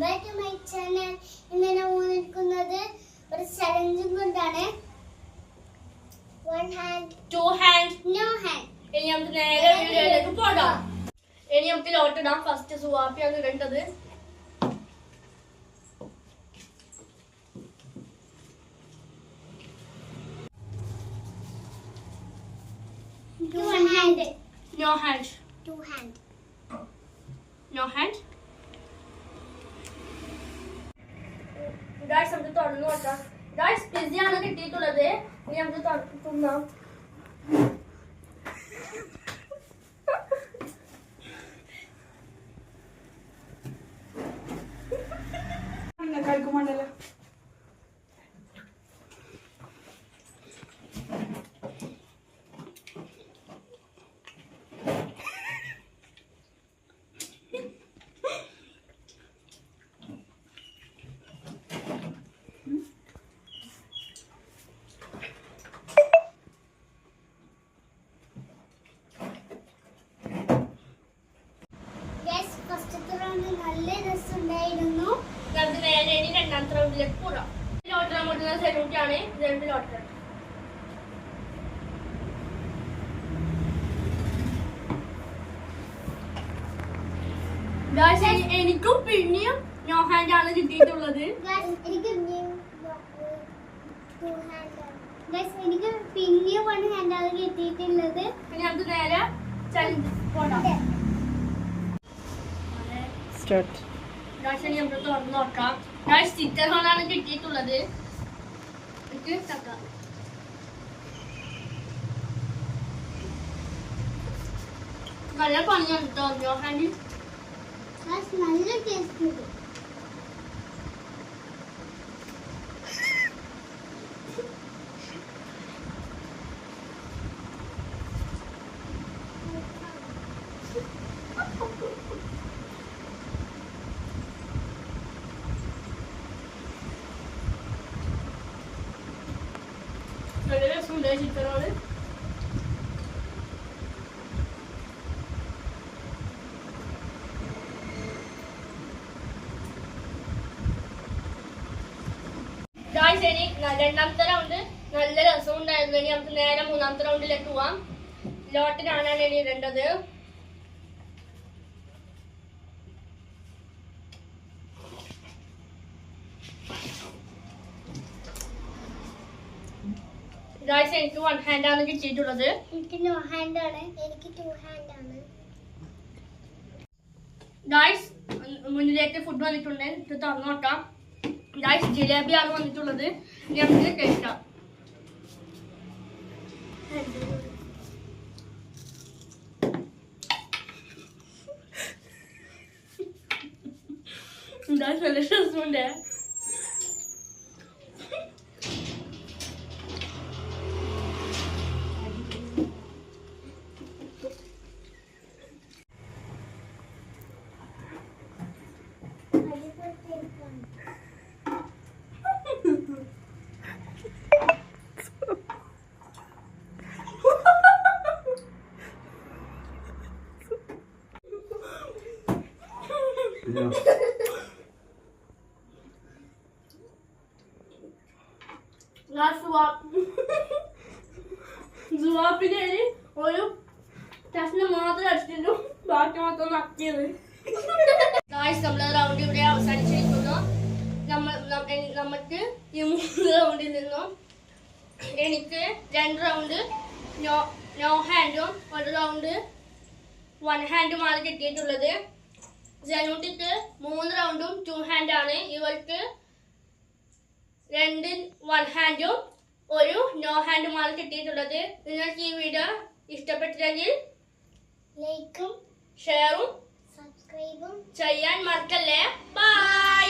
back to my channel. ഇന്ന് ഞാൻ വന്നിരിക്കുന്നത് ഒരു ചലഞ്ചും കൊണ്ടാണ്. One hand, two hand, no hand. ഇനി നമുക്ക് നേരെ വീഡിയോയിലേക്ക് പോകാം. ഇനി നമുക്ക് ലോട്ട് ഇടാം. ഫസ്റ്റ് സുവാപ്പിയാണ് ഇടേണ്ടത്. One hand, No hand, two hand. no hand. Guys, നമുക്ക് തുറന്നു നോക്കാം. Guys, പിസ്സയാണ് കിട്ടിയിട്ടുള്ളത്. ഇനി നമുക്ക് തിന്നാം. കഴിക്കുമ്പോണ്ടല്ലോ Guys, first round നല്ല രസമുണ്ടായിരുന്നു. നമുക്ക് നേരെ ഇനി രണ്ടാമത്തെ റൗണ്ടിലേക്ക് പോകാം. ലോട്ട് നമ്മുടെ സെലൂട്ടാണ്. രണ്ട് ലോട്ട്. Guys, എനിക്കും പിന്നെയും നോ ഹാൻഡ് ആണ് കിട്ടിയിട്ടുള്ളത്. Guys, എനിക്ക് two hand. Guys, എനിക്ക് പിന്നെ one hand ആണ് കിട്ടിയിട്ടുള്ളത്. ഇനി നമുക്ക് നേരെ ചലഞ്ച് പോകാം. സ്റ്റാർട്ട്. Guys, ഇനി നമുക്ക് തുറന്ന് നോക്കാം. Guys, ചിക്കൻ ഹോളാണ് കിട്ടിയിട്ടുള്ളത്. ഇത് തക്കാം. നല്ല പണിയാണ് കേട്ടോ നോ ഹാൻഡ്. Guys, നല്ല ടേസ്റ്റ് ഉണ്ട്. നല്ല രസമുണ്ട് ചിക്കൻ ഹോള്. Guys, ഇനി രണ്ടാമത്തെ റൗണ്ട് നല്ല രസം ഉണ്ടായിരുന്നു. ഇനി നമുക്ക് നേരെ മൂന്നാമത്തെ റൗണ്ടിലേക്ക് പോവാം. ലോട്ടിനാണ് ഇനി ഇടേണ്ടത്. Guys, എനിക്ക് വൺ ഹാൻഡ് ആണ് കിട്ടിയിട്ടുള്ളത്. എനിക്ക് no hand ആണ്. എനിക്ക് two hand ആണ്. Guys, മുന്നിലേക്ക് ഫുഡ് വന്നിട്ടുണ്ട്. ഇത് തുറന്നു നോക്കാം. Guys, ജിലേബിയാണ് വന്നിട്ടുള്ളത്. ഇനി നമുക്ക് കഴിക്കാം. Guys, നല്ല രസമുണ്ട്. സുവാപ്പിന് ഒരു കഷ്ണം മാത്രം അടിച്ചിട്ടു. ബാക്കി മാത്രം നക്കിയത്. നമ്മളെ റൗണ്ട് ഇവിടെ അവസാനിച്ചിരിക്കുന്നു. നമുക്ക് ഈ 3 റൗണ്ടിൽ നിന്നും എനിക്ക് 2 റൗണ്ട് നോ ഹാൻഡും 1 റൗണ്ട് വൺ ഹാൻഡുമാണ് കിട്ടിയിട്ടുള്ളത്. ജനൂട്ടിക്ക് 3 റൗണ്ടും 2 ഹാൻഡ് ആണ്. ഇവർക്ക് 2 വൺ ഹാൻഡും 1 നോ ഹാൻഡുമാണ് കിട്ടിയിട്ടുള്ളത്. നിങ്ങൾക്ക് ഈ വീഡിയോ ഇഷ്ടപ്പെട്ടില്ലെങ്കിൽ ലൈക്കും ഷെയറും സബ്സ്ക്രൈബും ചെയ്യാൻ മറക്കല്ലേ. ബൈ.